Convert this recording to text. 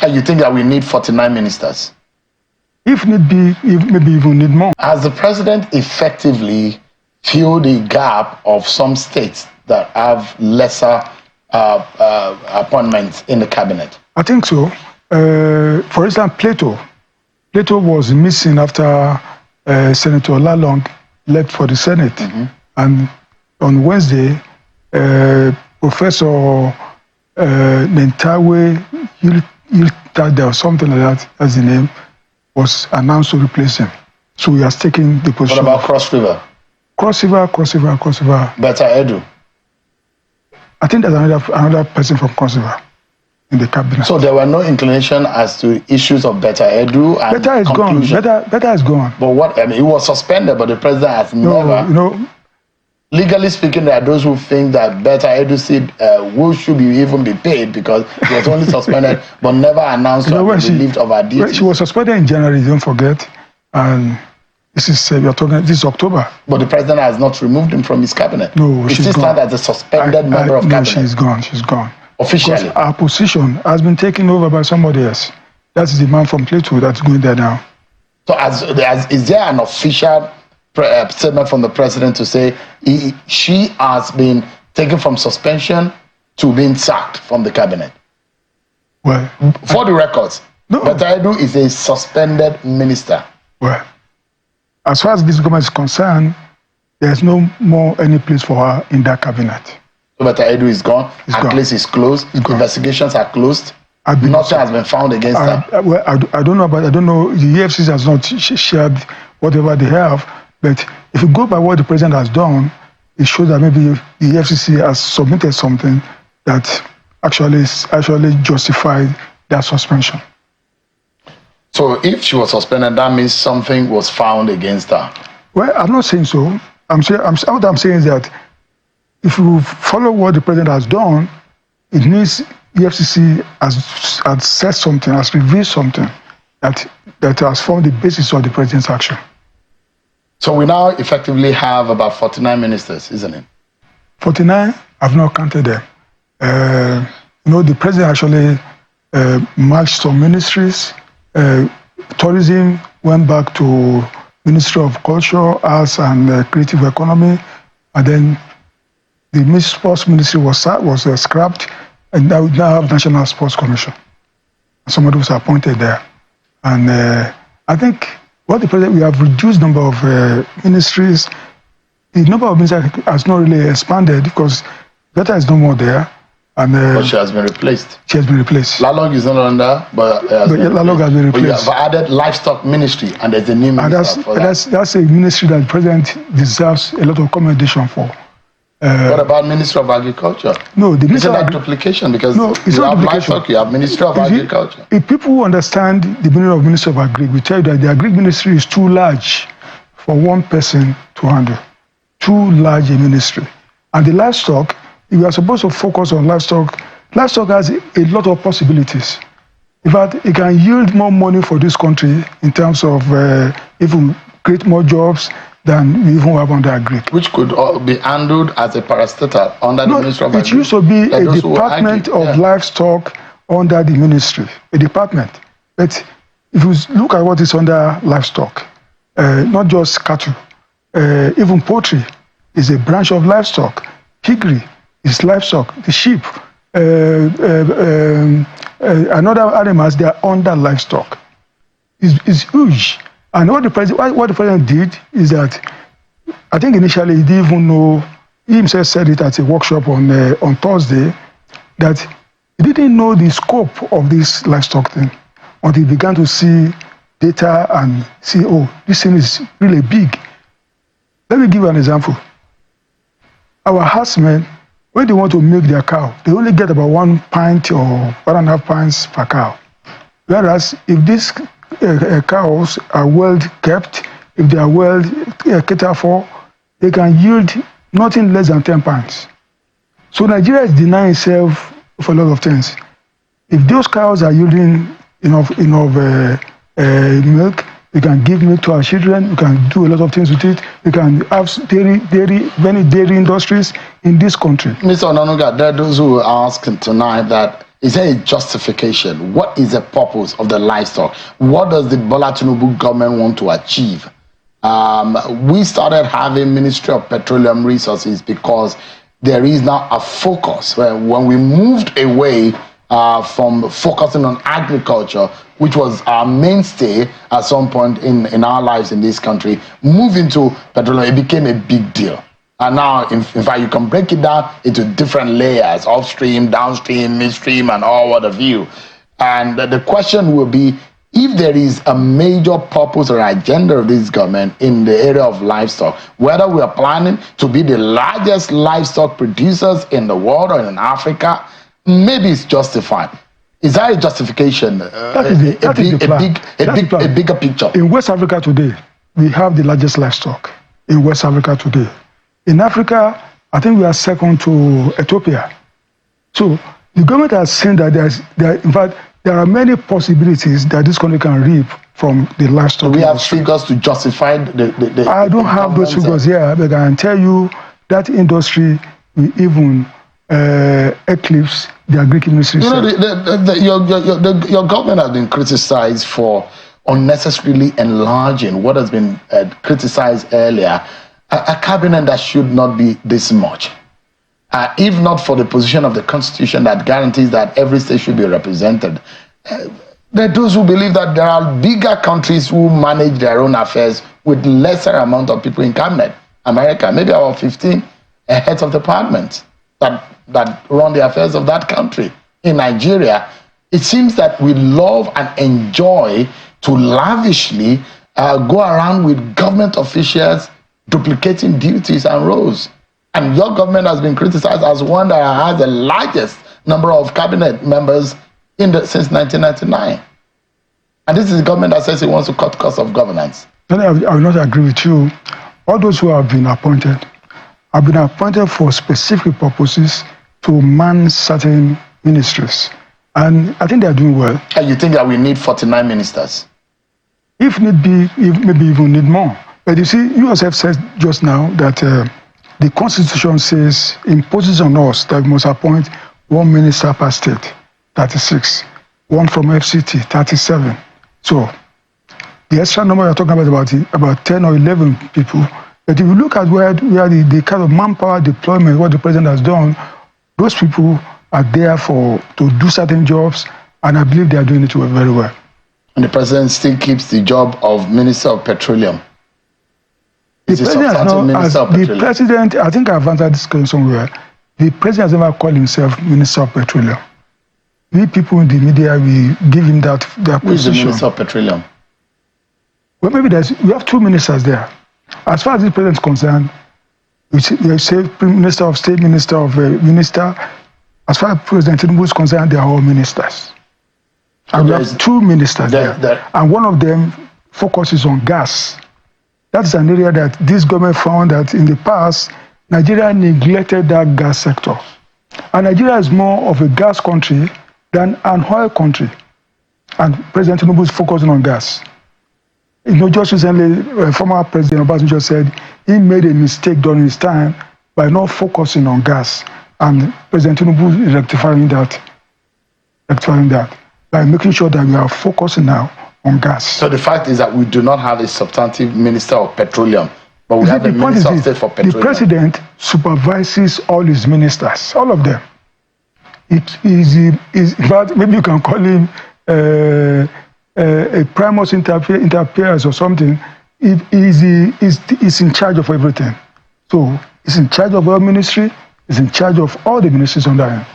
And you think that we need 49 ministers? If need be, maybe even need more. Has the president effectively filled the gap of some states that have lesser appointments in the cabinet? I think so. For instance, Plateau was missing after Senator Lalong left for the Senate. Mm-hmm. And on Wednesday, Professor Nentawe Yiltada or something like that, as the name, was announced to replace him. So he has taken the position. What about Cross River? Cross River. Better Edu? I think there's another person from Cross River in the cabinet. So there were no inclination as to issues of Better Edu and Better is conclusion. Gone. Better is gone. But what, I mean, he was suspended, but the president has never... Legally speaking, there are those who think that Better Edu should even be paid because he was only suspended but never announced to be relieved of her duties. She was suspended in January, don't forget. And this is this is October. But the president has not removed him from his cabinet. No, she's gone. As a suspended member of cabinet. No, she's gone. Officially. Because our position has been taken over by somebody else. That's the man from Plateau that's going there now. So is there an official statement from the president to say she has been taken from suspension to being sacked from the cabinet? Well, for the records, Better Edu is a suspended minister. Well, as far as this government is concerned, there's no more any place for her in that cabinet. So Better Edu is gone. Her place is closed. Investigations are closed. Nothing has been found against her. I don't know, but I don't know. The EFCC has not shared whatever they have. But if you go by what the president has done, it shows that maybe the EFCC has submitted something that actually justified that suspension. So if she was suspended, that means something was found against her. Well, I'm not saying so. What I'm saying is that if you follow what the president has done, it means EFCC has said something, has revealed something that has formed the basis of the president's action. So we now effectively have about 49 ministers, isn't it? 49? I've not counted them. The president actually merged some ministries. Tourism went back to Ministry of Culture, Arts and Creative Economy. And then the Sports Ministry was scrapped. And now we have National Sports Commission. Somebody was appointed there. And I think what the president, we have reduced number of ministries. The number of ministries has not really expanded because Better is no more there. And but she has been replaced. She has been replaced. Lalong is no longer, but Lalong has been replaced. But you have added livestock ministry, and there's a new minister for that. That's a ministry that the president deserves a lot of commendation for. What about Ministry of Agriculture? No, the Ministry of duplication because it's you not have livestock, you have Ministry of Agriculture. If people who understand the meaning of Ministry of Agri, we tell you that the Agri Ministry is too large for one person to handle. Too large a ministry. And the livestock, if we are supposed to focus on livestock has a lot of possibilities. In fact, it can yield more money for this country in terms of even create more jobs than we even have under Agri. Which could be handled as a parastatal under the Ministry of Agri. It used to be a department of livestock under the ministry, a department. But if you look at what is under livestock, not just cattle, even poultry is a branch of livestock. Piggery is livestock. The sheep, and other animals, they are under livestock. It's huge. And what the president did is that, I think initially he didn't even know, he himself said it at a workshop on Thursday, that he didn't know the scope of this livestock thing until he began to see data and see, oh, this thing is really big. Let me give you an example. Our herdsmen, when they want to milk their cow, they only get about 1 pint or 1.5 pints per cow. Whereas if these cows are well kept, if they are well catered for, they can yield nothing less than 10 pints. So Nigeria is denying itself for a lot of things. If those cows are yielding enough milk, we can give milk to our children, we can do a lot of things with it, we can have many dairy industries in this country. Mr. Onanuga, there are those who are asking tonight that is there a justification? What is the purpose of the livestock? What does the Bola Tinubu government want to achieve? We started having Ministry of Petroleum Resources because there is now a focus. When we moved away from focusing on agriculture, which was our mainstay at some point in our lives in this country, moving to petroleum, it became a big deal. And now, in fact, you can break it down into different layers, upstream, downstream, midstream, and all what have you. And the question will be, if there is a major purpose or agenda of this government in the area of livestock, whether we are planning to be the largest livestock producers in the world or in Africa, maybe it's justified. Is that a justification? A bigger picture. In West Africa today, we have the largest livestock in West Africa today. In Africa, I think we are second to Ethiopia. So the government has seen that in fact, there are many possibilities that this country can reap from the livestock. We have figures to justify the I don't have those figures here, but I can tell you that industry will even eclipse the agriculture ministry. You know, your government has been criticized for unnecessarily enlarging what has been criticized earlier. A cabinet that should not be this much. If not for the position of the Constitution that guarantees that every state should be represented, there are those who believe that there are bigger countries who manage their own affairs with lesser amount of people in cabinet. America, maybe about 15 heads of departments that run the affairs of that country. In Nigeria, it seems that we love and enjoy to lavishly go around with government officials duplicating duties and roles. And your government has been criticized as one that has the largest number of cabinet members since 1999. And this is the government that says it wants to cut costs of governance. I will not agree with you. All those who have been appointed have been appointed for specific purposes to man certain ministries. And I think they are doing well. And you think that we need 49 ministers? If need be, maybe even need more. But you see, you yourself said just now that the Constitution says, imposes on us that we must appoint one minister per state, 36, one from FCT, 37. So the extra number you're talking about 10 or 11 people. But if you look at where the kind of manpower deployment, what the president has done, those people are there to do certain jobs, and I believe they are doing it very well. And the president still keeps the job of Minister of Petroleum. The president, I think I've answered this question somewhere. The president has never called himself Minister of Petroleum. We people in the media, we give him that position. Who is the Minister of Petroleum? Well, maybe we have two ministers there. As far as the president is concerned, we say Minister of State, Minister of Minister. As far as President Tinubu is concerned, they are all ministers. And we have two ministers there. And one of them focuses on gas. That's an area that this government found that in the past, Nigeria neglected that gas sector. And Nigeria is more of a gas country than an oil country. And President Tinubu is focusing on gas. You know, just recently, former President Obasanjo said he made a mistake during his time by not focusing on gas. And President Tinubu is rectifying that by making sure that we are focusing now on gas. So the fact is that we do not have a substantive Minister of Petroleum, but we have a Minister of State for Petroleum. The president supervises all his ministers, all of them. But maybe you can call him a primus inter pares or something. He's in charge of everything. So he's in charge of our ministry. He's in charge of all the ministries under him.